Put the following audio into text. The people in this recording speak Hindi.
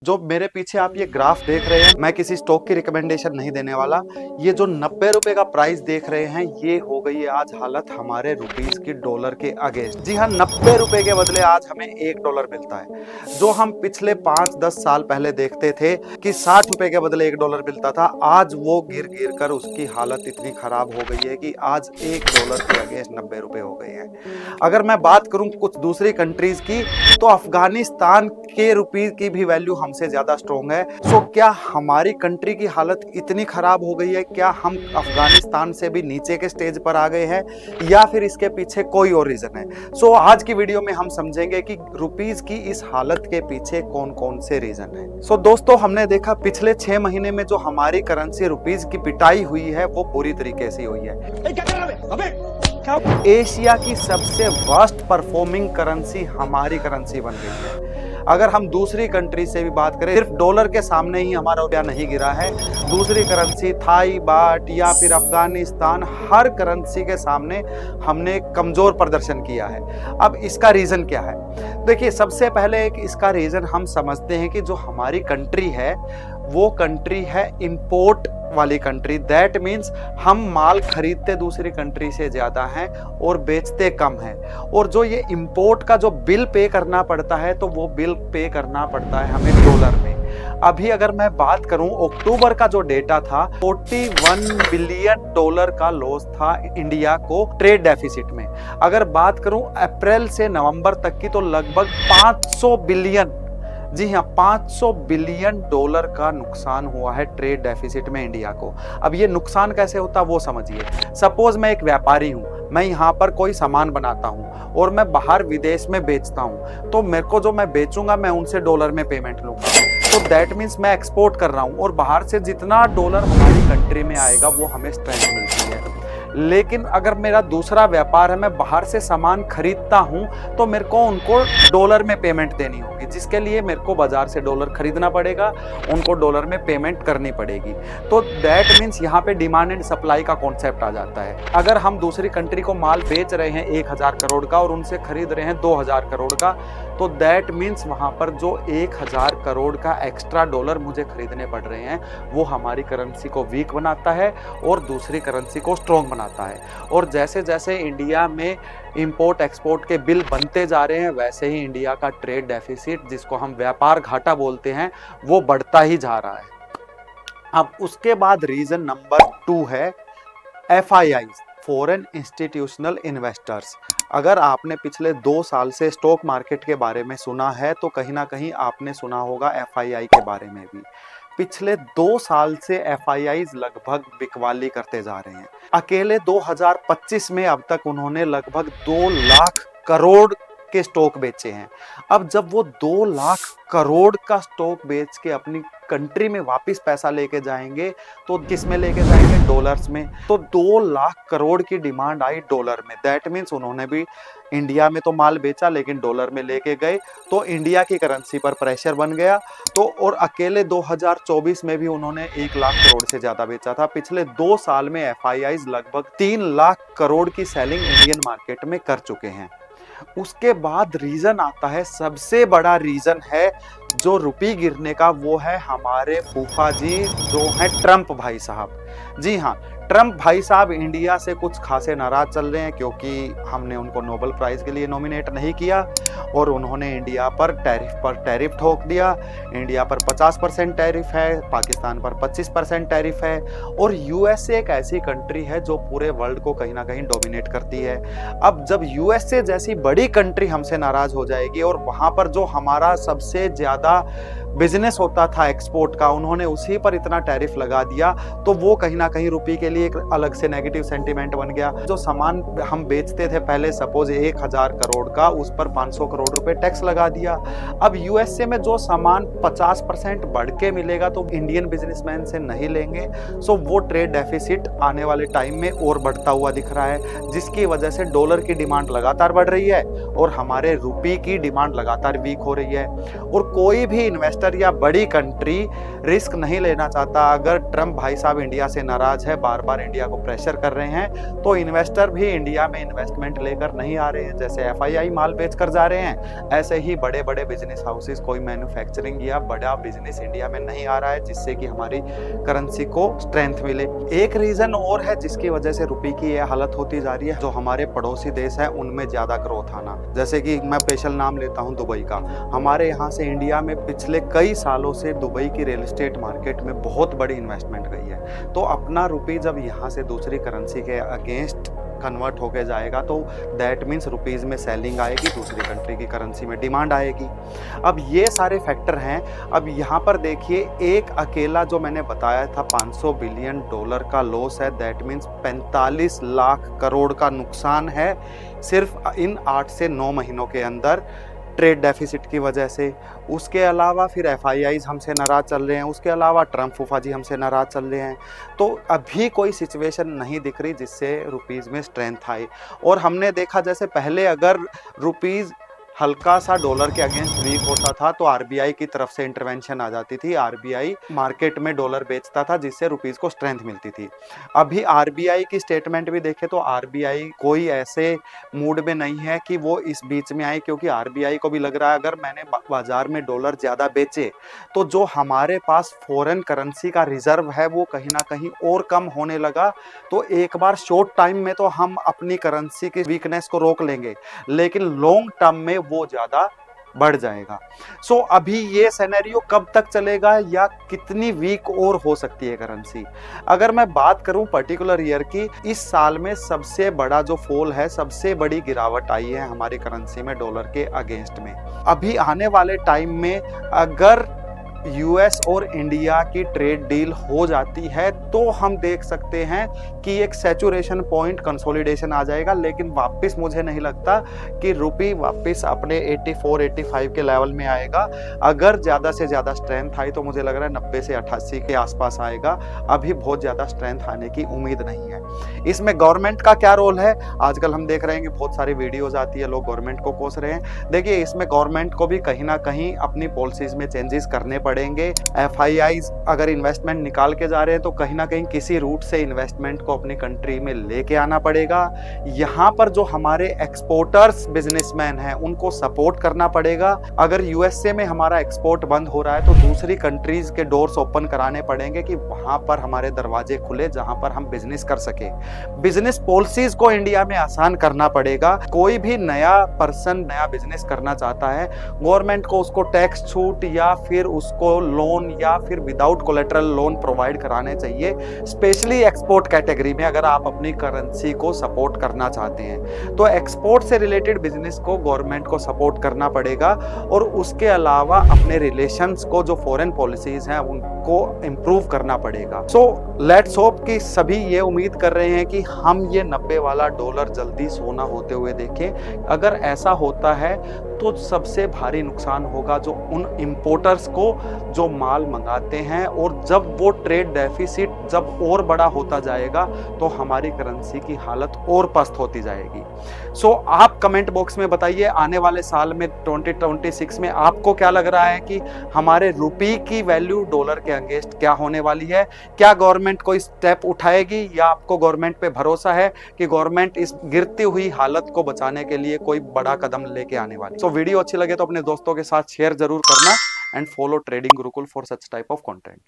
जो मेरे पीछे आप ये ग्राफ देख रहे हैं, मैं किसी स्टॉक की रिकमेंडेशन नहीं देने वाला। ये जो 90 रुपए का प्राइस देख रहे हैं, ये हो गई है आज हालत हमारे रुपीस की डॉलर के अगेंस्ट। जी हाँ, 90 रुपए के बदले आज हमें 1 डॉलर मिलता है। जो हम पिछले 5-10 साल पहले देखते थे कि 60 रुपए के बदले 1 डॉलर मिलता था, आज वो गिर गिर कर उसकी हालत इतनी खराब हो गई है कि आज 1 डॉलर के अगेंस्ट 90 रुपए हो गए हैं। अगर मैं बात करूं कुछ दूसरी कंट्रीज की, तो अफगानिस्तान के रुपीस की भी वैल्यू हमसे ज्यादा स्ट्रॉन्ग है। सो क्या हमारी कंट्री की हालत इतनी खराब हो गई है? क्या हम अफगानिस्तान से भी नीचे के स्टेज पर आ गए हैं, या फिर इसके पीछे कोई और रीजन है? सो आज की वीडियो में हम समझेंगे कि रुपीस की इस हालत के पीछे कौन कौन से रीजन है। सो दोस्तों, हमने देखा पिछले 6 महीने में जो हमारी करेंसी रुपीस की पिटाई हुई है, वो पूरी तरीके से हुई है। एशिया की सबसे वर्स्ट परफॉर्मिंग करेंसी हमारी करेंसी बन गई है। अगर हम दूसरी कंट्री से भी बात करें, सिर्फ डॉलर के सामने ही हमारा रुपया नहीं गिरा है। दूसरी करेंसी थाई बाट या फिर अफगानिस्तान, हर करेंसी के सामने हमने कमजोर प्रदर्शन किया है। अब इसका रीजन क्या है? देखिए, सबसे पहले एक इसका रीजन हम समझते हैं कि जो हमारी कंट्री है, वो कंट्री है इंपोर्ट वाली कंट्री। दैट मीन्स हम माल खरीदते दूसरी कंट्री से ज्यादा हैं और बेचते कम हैं। और जो ये इंपोर्ट का जो बिल पे करना पड़ता है, तो वो बिल पे करना पड़ता है हमें डॉलर में। अभी अगर मैं बात करूं, अक्टूबर का जो डेटा था, 41 बिलियन डॉलर का लॉस था इंडिया को ट्रेड डेफिसिट में। अगर बात करूं अप्रैल से नवंबर तक की, तो लगभग 500 बिलियन, जी हाँ, 500 बिलियन डॉलर का नुकसान हुआ है ट्रेड डेफिसिट में इंडिया को। अब ये नुकसान कैसे होता, वो समझिए। सपोज मैं एक व्यापारी हूँ, मैं यहाँ पर कोई सामान बनाता हूँ और मैं बाहर विदेश में बेचता हूँ, तो मेरे को जो मैं बेचूंगा, मैं उनसे डॉलर में पेमेंट लूंगा। तो दैट मीन्स मैं एक्सपोर्ट कर रहा हूँ, और बाहर से जितना डॉलर हमारी कंट्री में आएगा, वो हमें स्ट्रेंथ मिलती है। लेकिन अगर मेरा दूसरा व्यापार है, मैं बाहर से सामान खरीदता हूं, तो मेरे को उनको डॉलर में पेमेंट देनी होगी, जिसके लिए मेरे को बाजार से डॉलर खरीदना पड़ेगा, उनको डॉलर में पेमेंट करनी पड़ेगी। तो दैट मीन्स यहाँ पे डिमांड एंड सप्लाई का कॉन्सेप्ट आ जाता है। अगर हम दूसरी कंट्री को माल बेच रहे हैं 1000 करोड़ का और उनसे खरीद रहे हैं 2000 करोड़ का, तो दैट मीन्स वहां पर जो 1000 करोड़ का एक्स्ट्रा डॉलर मुझे खरीदने पड़ रहे हैं, वो हमारी करेंसी को वीक बनाता है और दूसरी करेंसी को स्ट्रॉन्ग बनाता है। और जैसे जैसे इंडिया में इंपोर्ट एक्सपोर्ट के बिल बनते जा रहे हैं, वैसे ही इंडिया का ट्रेड डेफिसिट, जिसको हम व्यापार घाटा बोलते हैं, वो बढ़ता ही जा रहा है। अब उसके बाद रीजन नंबर 2 है FII, फॉरेन इंस्टीट्यूशनल इन्वेस्टर्स। अगर आपने पिछले 2 साल से स्टॉक मार्केट के बारे में सुना है, तो कहीं ना कहीं आपने सुना होगा FII के बारे में भी। पिछले 2 साल से FIIs लगभग बिकवाली करते जा रहे हैं। अकेले 2025 में अब तक उन्होंने लगभग 2 लाख करोड़ के स्टॉक बेचे हैं। अब जब वो 2 लाख करोड़ का स्टॉक बेच के अपनी कंट्री में वापस पैसा लेके जाएंगे, तो किस में लेके जाएंगे? डॉलर्स में। तो 2 लाख करोड़ की डिमांड आई डॉलर में। दैट मीन्स उन्होंने भी इंडिया में तो माल बेचा, लेकिन डॉलर में लेके गए, तो इंडिया की करेंसी पर प्रेशर बन गया। तो और अकेले 2024 में भी उन्होंने 1 लाख करोड़ से ज्यादा बेचा था। पिछले 2 साल में FIIs लगभग 3 लाख करोड़ की सेलिंग इंडियन मार्केट में कर चुके हैं। उसके बाद रीजन आता है, सबसे बड़ा रीजन है जो रुपये गिरने का, वो है हमारे फूफा जी, जो हैं ट्रंप भाई साहब। जी हाँ, ट्रंप भाई साहब इंडिया से कुछ खासे नाराज चल रहे हैं, क्योंकि हमने उनको नोबेल प्राइज के लिए नॉमिनेट नहीं किया और उन्होंने इंडिया पर टैरिफ ठोक दिया। इंडिया पर 50% टैरिफ है, पाकिस्तान पर 25% टैरिफ है, और USA एक ऐसी कंट्री है जो पूरे वर्ल्ड को कहीं ना कहीं डोमिनेट करती है। अब जब USA जैसी बड़ी कंट्री हमसे नाराज हो जाएगी, और वहां पर जो हमारा सबसे ज्यादा बिजनेस होता था एक्सपोर्ट का, उन्होंने उसी पर इतना टैरिफ लगा दिया, तो वो कहीं ना कहीं रुपये के लिए एक अलग से नेगेटिव सेंटीमेंट बन गया। जो सामान हम बेचते थे पहले, सपोज 1000 करोड़ का, उस पर 500 करोड़ रुपए टैक्स लगा दिया। अब USA में जो सामान 50% बढ़ के मिलेगा, तो इंडियन बिजनेसमैन से नहीं लेंगे। सो वो ट्रेड डेफिसिट आने वाले टाइम में और बढ़ता हुआ दिख रहा है, जिसकी वजह से डॉलर की डिमांड लगातार बढ़ रही है और हमारे रुपये की डिमांड लगातार वीक हो रही है। और कोई भी इन्वेस्टर या बड़ी कंट्री रिस्क नहीं लेना चाहता। अगर ट्रम्प भाई साहब इंडिया से नाराज है, बार बार इंडिया को प्रेशर कर रहे हैं, तो इन्वेस्टर भी इंडिया में इन्वेस्टमेंट लेकर नहीं आ रहे हैं। जैसे एफआईआई माल बेच कर जा रहे हैं, ऐसे ही बड़े बड़े बिजनेस हाउसेस, कोई मैन्युफैक्चरिंग या बड़ा बिजनेस इंडिया में नहीं आ रहा है, जिससे कि हमारी करेंसी को स्ट्रेंथ मिले। एक रीजन और है जिसकी वजह से रुपये की यह हालत होती जा रही है, जो हमारे पड़ोसी देश है उनमें ज्यादा ग्रोथ आना। जैसे कि मैं स्पेशल नाम लेता हूं दुबई का। हमारे यहाँ से इंडिया में पिछले कई सालों से दुबई की रियल एस्टेट मार्केट में बहुत बड़ी इन्वेस्टमेंट गई है। तो अपना रुपये जब यहाँ से दूसरी करेंसी के अगेंस्ट कन्वर्ट होके जाएगा, तो दैट मीन्स रुपीज़ में सेलिंग आएगी, दूसरी कंट्री की करेंसी में डिमांड आएगी। अब ये सारे फैक्टर हैं। अब यहाँ पर देखिए, एक अकेला जो मैंने बताया था $500 बिलियन का लॉस है, दैट मीन्स 45 लाख करोड़ का नुकसान है सिर्फ इन 8 से 9 महीनों के अंदर ट्रेड डेफिसिट की वजह से। उसके अलावा फिर एफआईआईज हमसे नाराज चल रहे हैं, उसके अलावा ट्रम्प फूफा जी हमसे नाराज चल रहे हैं। तो अभी कोई सिचुएशन नहीं दिख रही जिससे रुपीज़ में स्ट्रेंथ आए। और हमने देखा, जैसे पहले अगर रुपीज़ हल्का सा डॉलर के अगेंस्ट वीक होता था तो आरबीआई की तरफ से इंटरवेंशन आ जाती थी, आरबीआई मार्केट में डॉलर बेचता था, जिससे रुपीस को स्ट्रेंथ मिलती थी। अभी आरबीआई की स्टेटमेंट भी देखे तो आरबीआई कोई ऐसे मूड में नहीं है कि वो इस बीच में आए, क्योंकि आरबीआई को भी लग रहा है अगर मैंने बाजार में डॉलर ज़्यादा बेचे तो जो हमारे पास फॉरेन करेंसी का रिजर्व है वो कहीं ना कहीं और कम होने लगा। तो एक बार शॉर्ट टाइम में तो हम अपनी करेंसी की वीकनेस को रोक लेंगे, लेकिन लॉन्ग टर्म में वो ज्यादा बढ़ जाएगा। सो अभी ये सिनेरियो कब तक चलेगा या कितनी वीक और हो सकती है करेंसी। अगर मैं बात करूं पर्टिकुलर ईयर की, इस साल में सबसे बड़ा जो फॉल है, सबसे बड़ी गिरावट आई है हमारी करेंसी में डॉलर के अगेंस्ट में। अभी आने वाले टाइम में अगर यूएस और इंडिया की ट्रेड डील हो जाती है तो हम देख सकते हैं कि एक सैचुरेशन पॉइंट कंसोलिडेशन आ जाएगा। लेकिन वापस मुझे नहीं लगता कि रुपये वापस अपने 84-85 के लेवल में आएगा। अगर ज़्यादा से ज़्यादा स्ट्रेंथ आई तो मुझे लग रहा है 90 से 88 के आसपास आएगा। अभी बहुत ज़्यादा स्ट्रेंथ आने की उम्मीद नहीं है। इसमें गवर्नमेंट का क्या रोल है, आजकल हम देख रहे हैं कि बहुत सारी वीडियोज़ आती है, लोग गवर्नमेंट को कोस रहे हैं। देखिए, इसमें गवर्नमेंट को भी कहीं ना कहीं अपनी पॉलिसीज़ में चेंजेस करने पड़ेंगे। एफआईआईज अगर इन्वेस्टमेंट निकाल के जा रहे हैं तो कहीं ना कहीं किसी रूट से इन्वेस्टमेंट को अपनी कंट्री में लेके आना पड़ेगा। यहाँ पर जो हमारे एक्सपोर्टर्स बिजनेसमैन हैं उनको सपोर्ट करना पड़ेगा। अगर यूएसए में हमारा एक्सपोर्ट बंद हो रहा है तो दूसरी कंट्रीज के डोर्स ओपन कराने पड़ेंगे कि वहां पर हमारे दरवाजे खुले जहां पर हम बिजनेस कर सके। बिजनेस पॉलिसीज को इंडिया में आसान करना पड़ेगा। कोई भी नया पर्सन नया बिजनेस करना चाहता है, गवर्नमेंट को उसको टैक्स छूट या फिर उसको लोन या फिर विदाउट कोलेटरल लोन प्रोवाइड कराने चाहिए, स्पेशली एक्सपोर्ट कैटेगरी में। अगर आप अपनी करेंसी को सपोर्ट करना चाहते हैं तो एक्सपोर्ट से रिलेटेड बिजनेस को गवर्नमेंट को सपोर्ट करना पड़ेगा। और उसके अलावा अपने रिलेशंस को, जो फॉरेन पॉलिसीज हैं, उनको इंप्रूव करना पड़ेगा। सो लेट्स होप कि सभी ये उम्मीद कर रहे हैं कि हम ये 90 वाला डॉलर जल्दी सोना होते हुए देखें। अगर ऐसा होता है तो सबसे भारी नुकसान होगा जो उन इंपोर्टर्स को जो माल मंगाते हैं। और जब वो ट्रेड डेफिसिट जब और बड़ा होता जाएगा तो हमारी करेंसी की हालत और पस्त होती जाएगी। सो आप कमेंट बॉक्स में बताइए, आने वाले साल में 2026 में आपको क्या लग रहा है कि हमारे रुपये की वैल्यू डॉलर के अगेंस्ट क्या होने वाली है। क्या गवर्नमेंट कोई स्टेप उठाएगी या आपको गवर्नमेंट पे भरोसा है कि गवर्नमेंट इस गिरती हुई हालत को बचाने के लिए कोई बड़ा कदम लेके आने वाली। सो वीडियो अच्छी लगे तो अपने दोस्तों के साथ शेयर जरूर करना and follow trading Gurukul for such type of content.